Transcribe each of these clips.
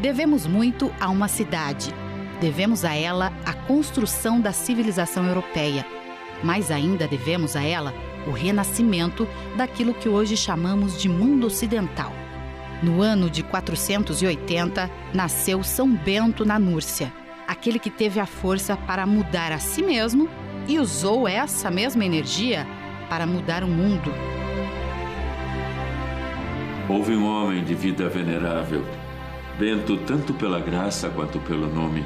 Devemos muito a uma cidade. Devemos a ela a construção da civilização europeia. Mais ainda devemos a ela o renascimento daquilo que hoje chamamos de mundo ocidental. No ano de 480, nasceu São Bento na Núrcia, aquele que teve a força para mudar a si mesmo e usou essa mesma energia para mudar o mundo. Houve um homem de vida venerável, Bento tanto pela graça quanto pelo nome,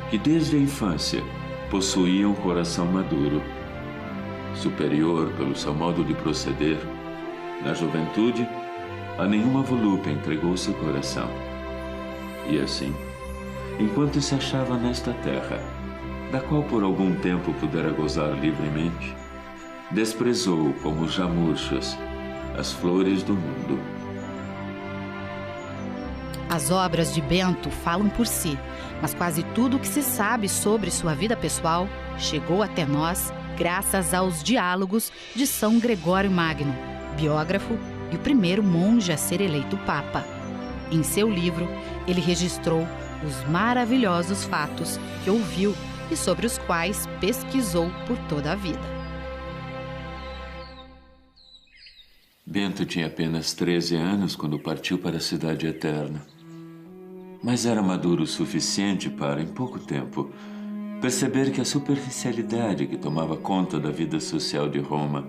que desde a infância possuía um coração maduro. Superior pelo seu modo de proceder, na juventude, a nenhuma volúpia entregou seu coração. E assim, enquanto se achava nesta terra, da qual por algum tempo pudera gozar livremente, desprezou como já murchas as flores do mundo. As obras de Bento falam por si, mas quase tudo o que se sabe sobre sua vida pessoal chegou até nós graças aos diálogos de São Gregório Magno, biógrafo e o primeiro monge a ser eleito papa. Em seu livro, ele registrou os maravilhosos fatos que ouviu e sobre os quais pesquisou por toda a vida. Bento tinha apenas 13 anos quando partiu para a Cidade Eterna. Mas era maduro o suficiente para, em pouco tempo, perceber que a superficialidade que tomava conta da vida social de Roma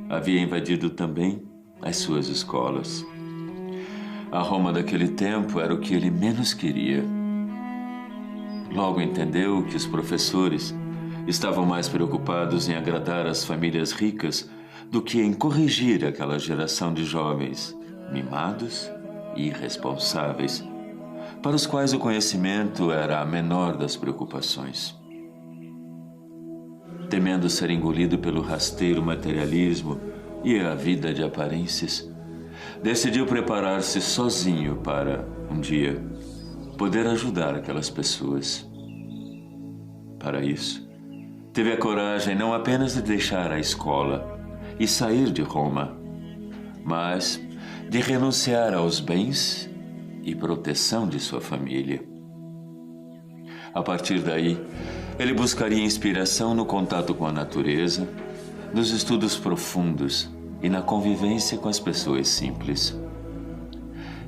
havia invadido também as suas escolas. A Roma daquele tempo era o que ele menos queria. Logo entendeu que os professores estavam mais preocupados em agradar as famílias ricas do que em corrigir aquela geração de jovens mimados e irresponsáveis, para os quais o conhecimento era a menor das preocupações. Temendo ser engolido pelo rasteiro materialismo e a vida de aparências, decidiu preparar-se sozinho para, um dia, poder ajudar aquelas pessoas. Para isso, teve a coragem não apenas de deixar a escola e sair de Roma, mas de renunciar aos bens e proteção de sua família. A partir daí, ele buscaria inspiração no contato com a natureza, nos estudos profundos e na convivência com as pessoas simples.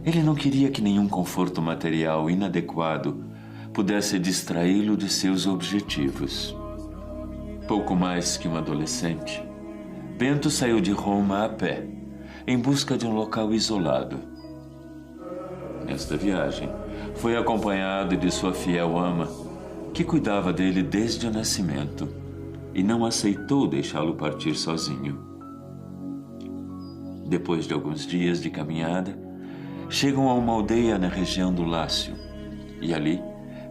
Ele não queria que nenhum conforto material inadequado pudesse distraí-lo de seus objetivos. Pouco mais que um adolescente, Bento saiu de Roma a pé, em busca de um local isolado. Nesta viagem, foi acompanhado de sua fiel ama, que cuidava dele desde o nascimento e não aceitou deixá-lo partir sozinho. Depois de alguns dias de caminhada, chegam a uma aldeia na região do Lácio e ali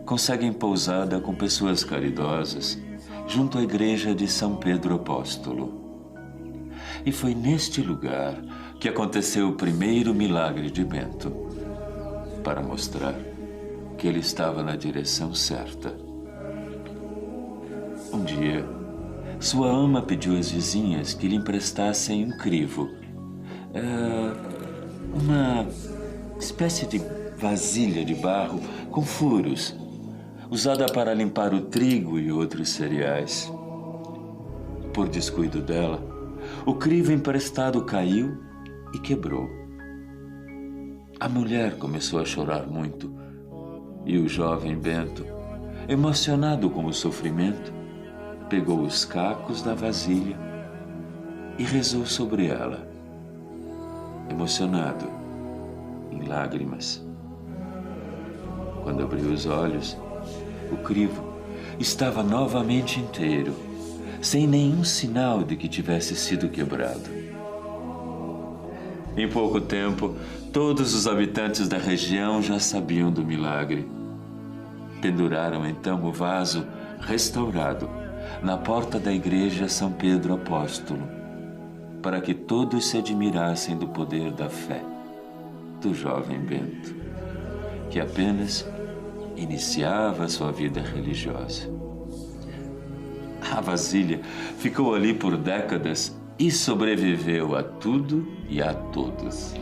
conseguem pousada com pessoas caridosas junto à igreja de São Pedro Apóstolo. E foi neste lugar que aconteceu o primeiro milagre de Bento, para mostrar que ele estava na direção certa. Um dia, sua ama pediu às vizinhas que lhe emprestassem um crivo, uma espécie de vasilha de barro com furos, usada para limpar o trigo e outros cereais. Por descuido dela, o crivo emprestado caiu e quebrou. A mulher começou a chorar muito e o jovem Bento, emocionado com o sofrimento, pegou os cacos da vasilha e rezou sobre ela, emocionado, em lágrimas. Quando abriu os olhos, o crivo estava novamente inteiro, sem nenhum sinal de que tivesse sido quebrado. Em pouco tempo, todos os habitantes da região já sabiam do milagre. Penduraram então o vaso restaurado na porta da igreja São Pedro Apóstolo, para que todos se admirassem do poder da fé do jovem Bento, que apenas iniciava sua vida religiosa. A vasilha ficou ali por décadas e sobreviveu a tudo e a todos.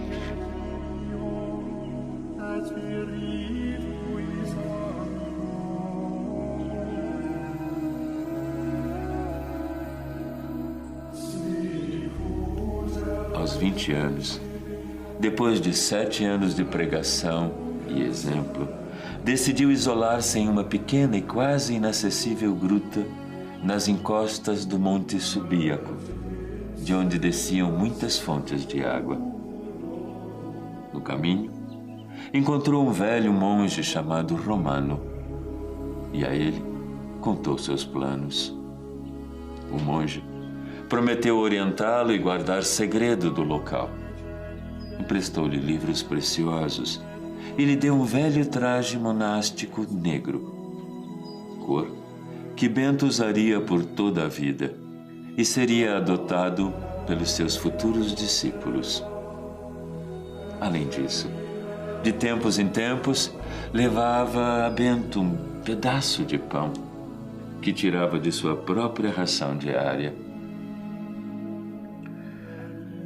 As wir riefen aos 20 anos, depois de 7 anos de pregação e exemplo, decidiu isolar-se em uma pequena e quase inacessível gruta nas encostas do Monte Subíaco, de onde desciam muitas fontes de água. No caminho, encontrou um velho monge chamado Romano e a ele contou seus planos. O monge prometeu orientá-lo e guardar segredo do local. Emprestou-lhe livros preciosos e lhe deu um velho traje monástico negro, cor que Bento usaria por toda a vida e seria adotado pelos seus futuros discípulos. Além disso, de tempos em tempos, levava a Bento um pedaço de pão que tirava de sua própria ração diária.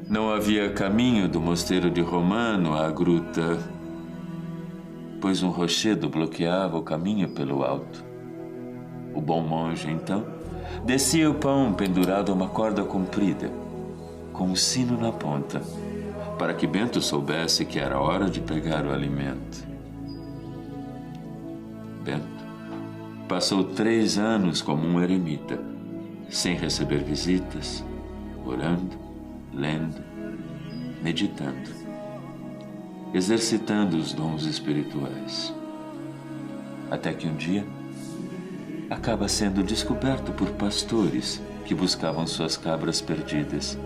Não havia caminho do mosteiro de Romano à gruta, pois um rochedo bloqueava o caminho pelo alto. O bom monge, então, descia o pão pendurado a uma corda comprida, com um sino na ponta, para que Bento soubesse que era hora de pegar o alimento. Bento passou 3 anos como um eremita, sem receber visitas, orando, lendo, meditando, exercitando os dons espirituais. Até que um dia acaba sendo descoberto por pastores que buscavam suas cabras perdidas.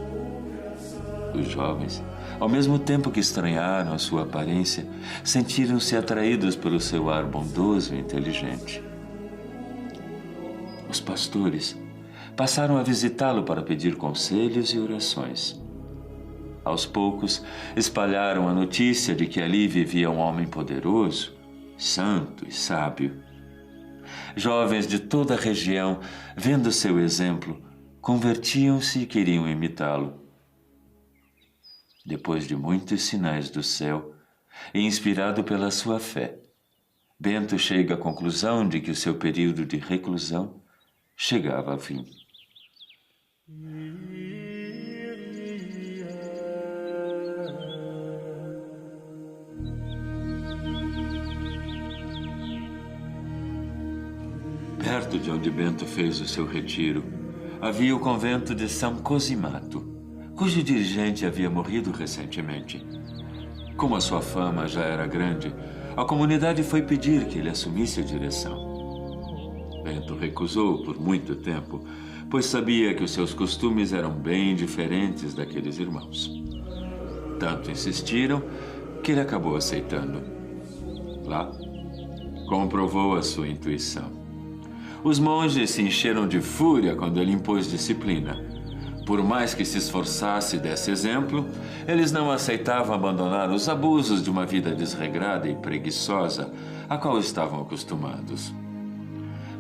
Os jovens, ao mesmo tempo que estranharam a sua aparência, sentiram-se atraídos pelo seu ar bondoso e inteligente. Os pastores passaram a visitá-lo para pedir conselhos e orações. Aos poucos, espalharam a notícia de que ali vivia um homem poderoso, santo e sábio. Jovens de toda a região, vendo seu exemplo, convertiam-se e queriam imitá-lo. Depois de muitos sinais do céu, e inspirado pela sua fé, Bento chega à conclusão de que o seu período de reclusão chegava ao fim. Perto de onde Bento fez o seu retiro, havia o convento de São Cosimato, cujo dirigente havia morrido recentemente. Como a sua fama já era grande, a comunidade foi pedir que ele assumisse a direção. Bento recusou por muito tempo, pois sabia que os seus costumes eram bem diferentes daqueles irmãos. Tanto insistiram que ele acabou aceitando. Lá, comprovou a sua intuição. Os monges se encheram de fúria quando ele impôs disciplina. Por mais que se esforçasse e desse exemplo, eles não aceitavam abandonar os abusos de uma vida desregrada e preguiçosa, a qual estavam acostumados.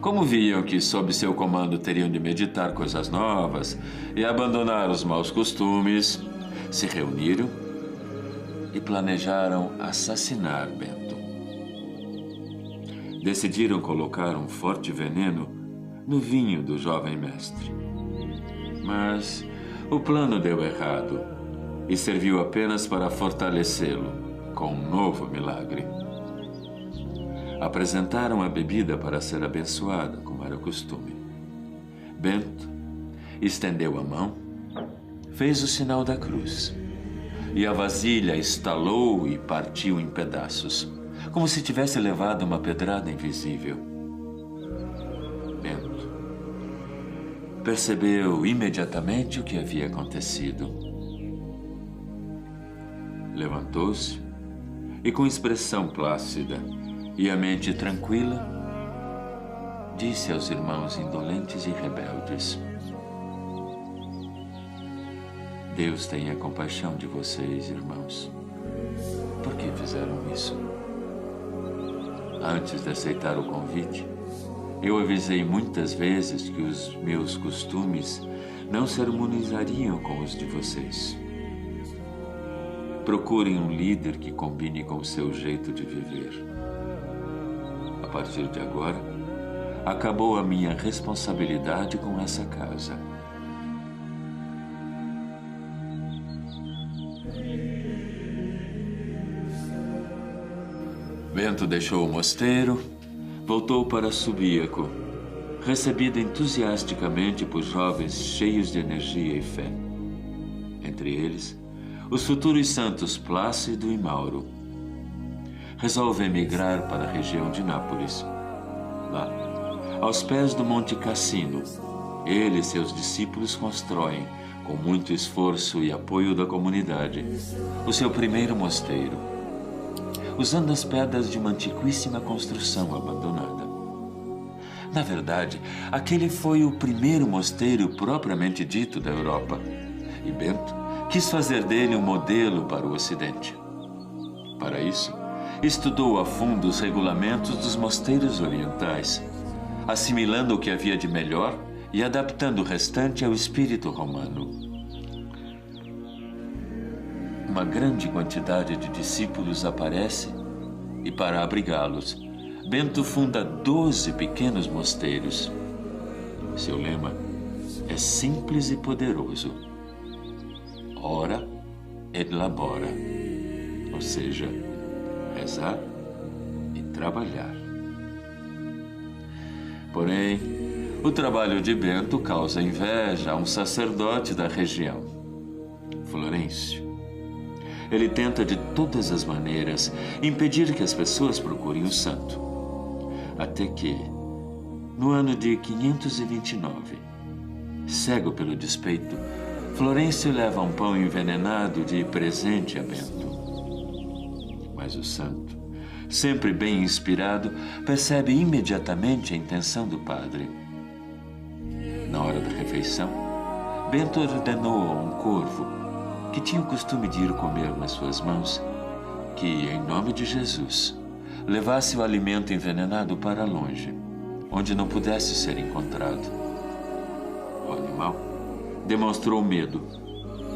Como viam que, sob seu comando, teriam de meditar coisas novas e abandonar os maus costumes, se reuniram e planejaram assassinar Bento. Decidiram colocar um forte veneno no vinho do jovem mestre. Mas o plano deu errado e serviu apenas para fortalecê-lo com um novo milagre. Apresentaram a bebida para ser abençoada, como era o costume. Bento estendeu a mão, fez o sinal da cruz, e a vasilha estalou e partiu em pedaços, como se tivesse levado uma pedrada invisível. Bento percebeu imediatamente o que havia acontecido. Levantou-se e, com expressão plácida e a mente tranquila, disse aos irmãos indolentes e rebeldes: Deus tenha compaixão de vocês, irmãos. Por que fizeram isso? Antes de aceitar o convite, eu avisei muitas vezes que os meus costumes não se harmonizariam com os de vocês. Procurem um líder que combine com o seu jeito de viver. A partir de agora, acabou a minha responsabilidade com essa casa. Bento deixou o mosteiro, voltou para Subíaco, recebido entusiasticamente por jovens cheios de energia e fé. Entre eles, os futuros santos Plácido e Mauro. Resolve emigrar para a região de Nápoles. Lá, aos pés do Monte Cassino, ele e seus discípulos constroem, com muito esforço e apoio da comunidade, o seu primeiro mosteiro, usando as pedras de uma antiquíssima construção abandonada. Na verdade, aquele foi o primeiro mosteiro propriamente dito da Europa, e Bento quis fazer dele um modelo para o Ocidente. Para isso, estudou a fundo os regulamentos dos mosteiros orientais, assimilando o que havia de melhor e adaptando o restante ao espírito romano. Uma grande quantidade de discípulos aparece e, para abrigá-los, Bento funda 12 pequenos mosteiros. Seu lema é simples e poderoso: ora et labora, ou seja, rezar e trabalhar. Porém, o trabalho de Bento causa inveja a um sacerdote da região, Florêncio. Ele tenta de todas as maneiras impedir que as pessoas procurem o santo. Até que, no ano de 529, cego pelo despeito, Florêncio leva um pão envenenado de presente a Bento. Mas o santo, sempre bem inspirado, percebe imediatamente a intenção do padre. Na hora da refeição, Bento ordenou a um corvo, que tinha o costume de ir comer nas suas mãos, que, em nome de Jesus, levasse o alimento envenenado para longe, onde não pudesse ser encontrado. O animal demonstrou medo.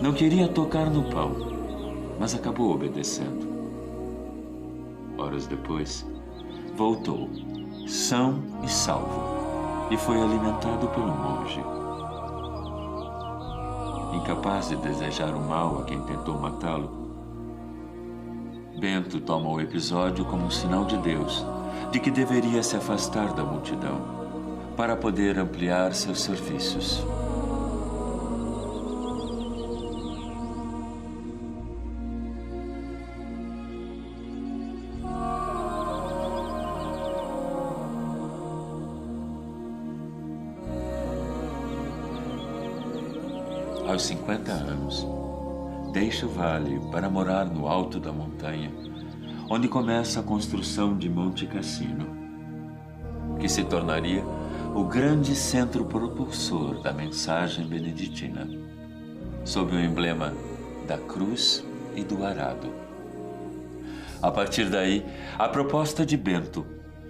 Não queria tocar no pão, mas acabou obedecendo. Horas depois, voltou, são e salvo, e foi alimentado pelo monge. Incapaz de desejar o mal a quem tentou matá-lo, Bento toma o episódio como um sinal de Deus, de que deveria se afastar da multidão, para poder ampliar seus serviços. Aos 50 anos, deixa o vale para morar no alto da montanha, onde começa a construção de Monte Cassino, que se tornaria o grande centro propulsor da mensagem beneditina, sob o emblema da cruz e do arado. A partir daí, a proposta de Bento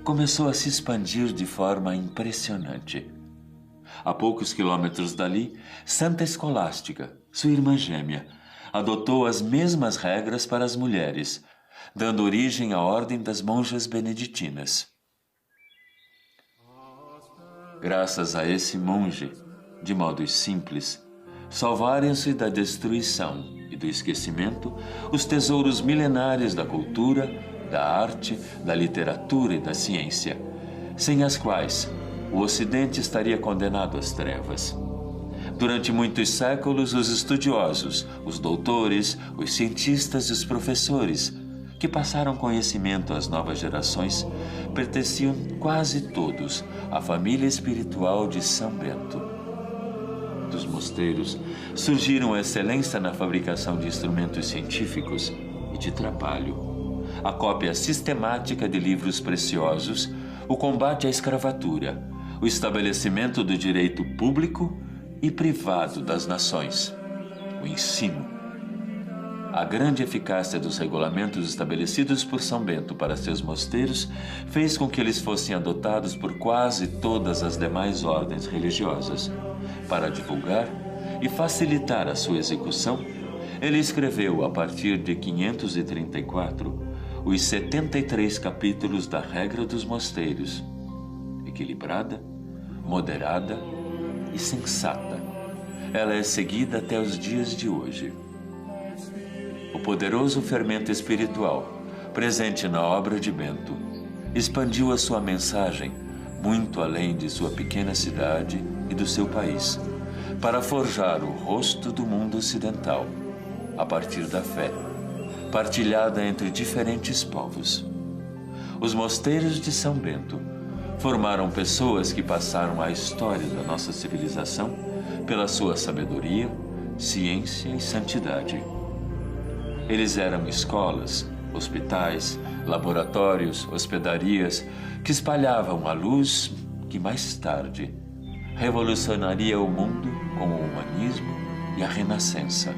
começou a se expandir de forma impressionante. A poucos quilômetros dali, Santa Escolástica, sua irmã gêmea, adotou as mesmas regras para as mulheres, dando origem à Ordem das Monjas Beneditinas. Graças a esse monge, de modo simples, salvaram-se da destruição e do esquecimento os tesouros milenares da cultura, da arte, da literatura e da ciência, sem as quais o Ocidente estaria condenado às trevas. Durante muitos séculos, os estudiosos, os doutores, os cientistas e os professores, que passaram conhecimento às novas gerações, pertenciam quase todos à família espiritual de São Bento. Dos mosteiros surgiram a excelência na fabricação de instrumentos científicos e de trabalho, a cópia sistemática de livros preciosos, o combate à escravatura, o estabelecimento do direito público e privado das nações, o ensino. A grande eficácia dos regulamentos estabelecidos por São Bento para seus mosteiros fez com que eles fossem adotados por quase todas as demais ordens religiosas. Para divulgar e facilitar a sua execução, ele escreveu, a partir de 534, os 73 capítulos da Regra dos Mosteiros, equilibrada, moderada e sensata. Ela é seguida até os dias de hoje. O poderoso fermento espiritual, presente na obra de Bento, expandiu a sua mensagem muito além de sua pequena cidade e do seu país, para forjar o rosto do mundo ocidental, a partir da fé, partilhada entre diferentes povos. Os mosteiros de São Bento formaram pessoas que passaram a história da nossa civilização pela sua sabedoria, ciência e santidade. Eles eram escolas, hospitais, laboratórios, hospedarias que espalhavam a luz que mais tarde revolucionaria o mundo com o humanismo e a renascença.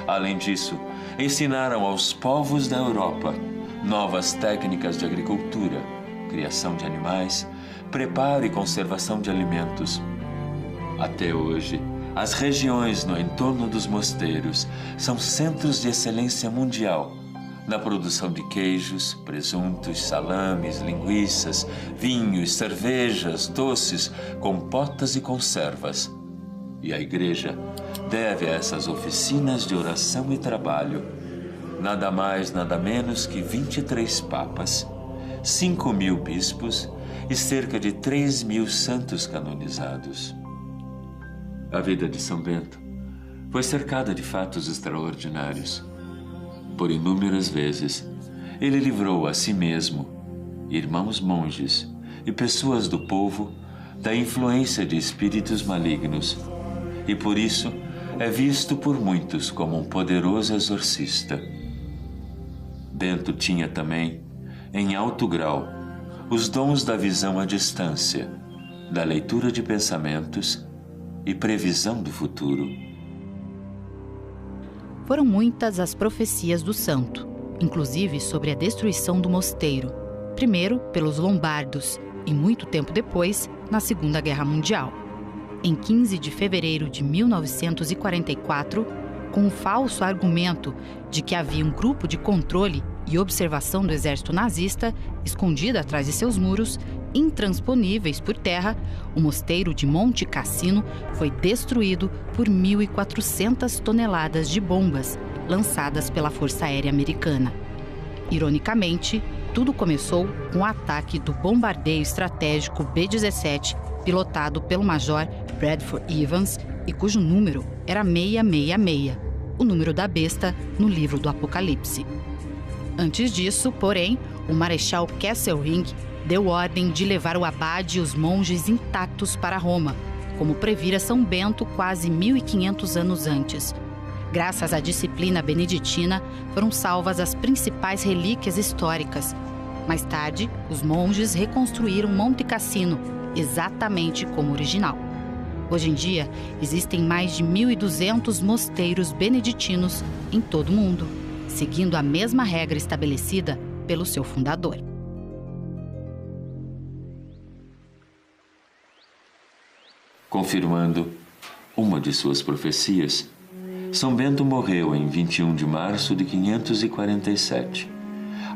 Além disso, ensinaram aos povos da Europa novas técnicas de agricultura, criação de animais, preparo e conservação de alimentos. Até hoje, as regiões no entorno dos mosteiros são centros de excelência mundial na produção de queijos, presuntos, salames, linguiças, vinhos, cervejas, doces, compotas e conservas. E a Igreja deve a essas oficinas de oração e trabalho nada mais, nada menos que 23 papas, 5.000 bispos e cerca de 3.000 santos canonizados. A vida de São Bento foi cercada de fatos extraordinários. Por inúmeras vezes, ele livrou a si mesmo, irmãos monges e pessoas do povo da influência de espíritos malignos, e por isso é visto por muitos como um poderoso exorcista. Bento tinha também, em alto grau, os dons da visão à distância, da leitura de pensamentos e previsão do futuro. Foram muitas as profecias do santo, inclusive sobre a destruição do mosteiro, primeiro pelos lombardos e muito tempo depois, na Segunda Guerra Mundial. Em 15 de fevereiro de 1944, com o falso argumento de que havia um grupo de controle e observação do exército nazista escondido atrás de seus muros, intransponíveis por terra, o mosteiro de Monte Cassino foi destruído por 1.400 toneladas de bombas lançadas pela Força Aérea Americana. Ironicamente, tudo começou com o ataque do bombardeio estratégico B-17, pilotado pelo Major Bradford Evans e cujo número era 666, o número da besta no livro do Apocalipse. Antes disso, porém, o Marechal Kesselring deu ordem de levar o abade e os monges intactos para Roma, como previra São Bento quase 1.500 anos antes. Graças à disciplina beneditina, foram salvas as principais relíquias históricas. Mais tarde, os monges reconstruíram Monte Cassino, exatamente como original. Hoje em dia, existem mais de 1.200 mosteiros beneditinos em todo o mundo, seguindo a mesma regra estabelecida pelo seu fundador. Confirmando uma de suas profecias, São Bento morreu em 21 de março de 547,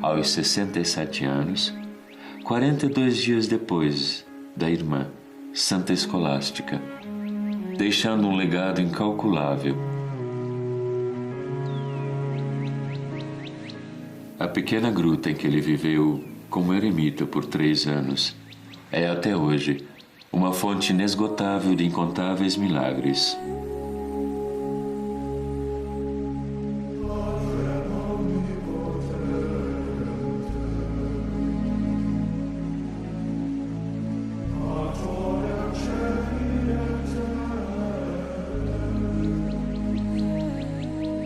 aos 67 anos, 42 dias depois da irmã Santa Escolástica, deixando um legado incalculável. A pequena gruta em que ele viveu como eremita por 3 anos é até hoje uma fonte inesgotável de incontáveis milagres.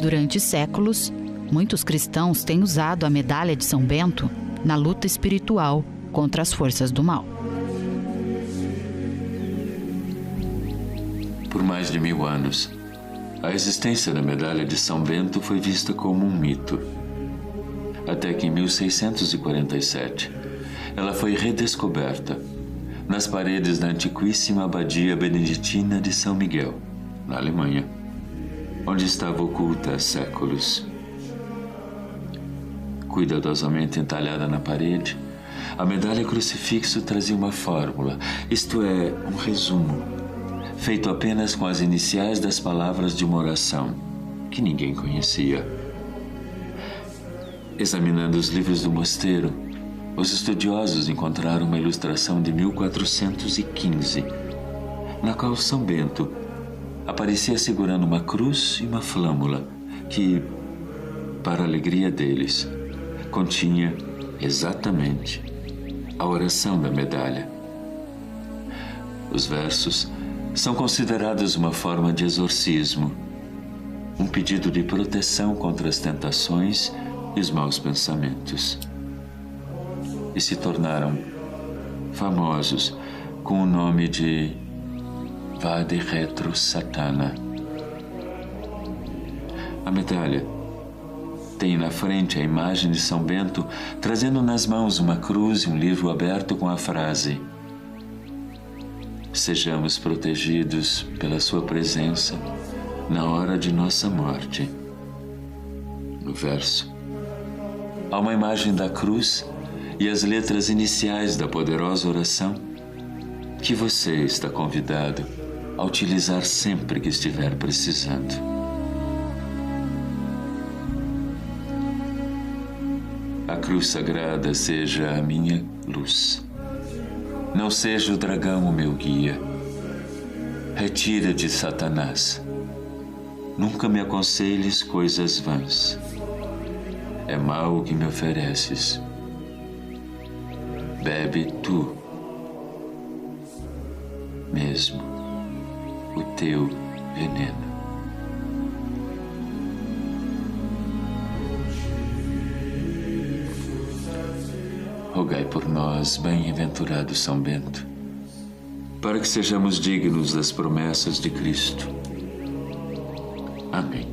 Durante séculos, muitos cristãos têm usado a medalha de São Bento na luta espiritual contra as forças do mal. Por mais de 1000 anos, a existência da medalha de São Bento foi vista como um mito. Até que em 1647, ela foi redescoberta nas paredes da antiquíssima abadia beneditina de São Miguel, na Alemanha, onde estava oculta há séculos. Cuidadosamente entalhada na parede, a medalha crucifixo trazia uma fórmula, isto é, um resumo, feito apenas com as iniciais das palavras de uma oração que ninguém conhecia. Examinando os livros do mosteiro, os estudiosos encontraram uma ilustração de 1415, na qual São Bento aparecia segurando uma cruz e uma flâmula que, para a alegria deles, continha exatamente a oração da medalha. Os versos são considerados uma forma de exorcismo, um pedido de proteção contra as tentações e os maus pensamentos. E se tornaram famosos com o nome de Vade Retro Satana. A medalha tem na frente a imagem de São Bento trazendo nas mãos uma cruz e um livro aberto com a frase: sejamos protegidos pela sua presença na hora de nossa morte. No verso, há uma imagem da cruz e as letras iniciais da poderosa oração que você está convidado a utilizar sempre que estiver precisando. A cruz sagrada seja a minha luz. Não seja o dragão o meu guia. Retira de Satanás. Nunca me aconselhes coisas vãs. É mal o que me ofereces. Bebe tu mesmo o teu veneno. Rogai por nós, bem-aventurado São Bento, para que sejamos dignos das promessas de Cristo. Amém.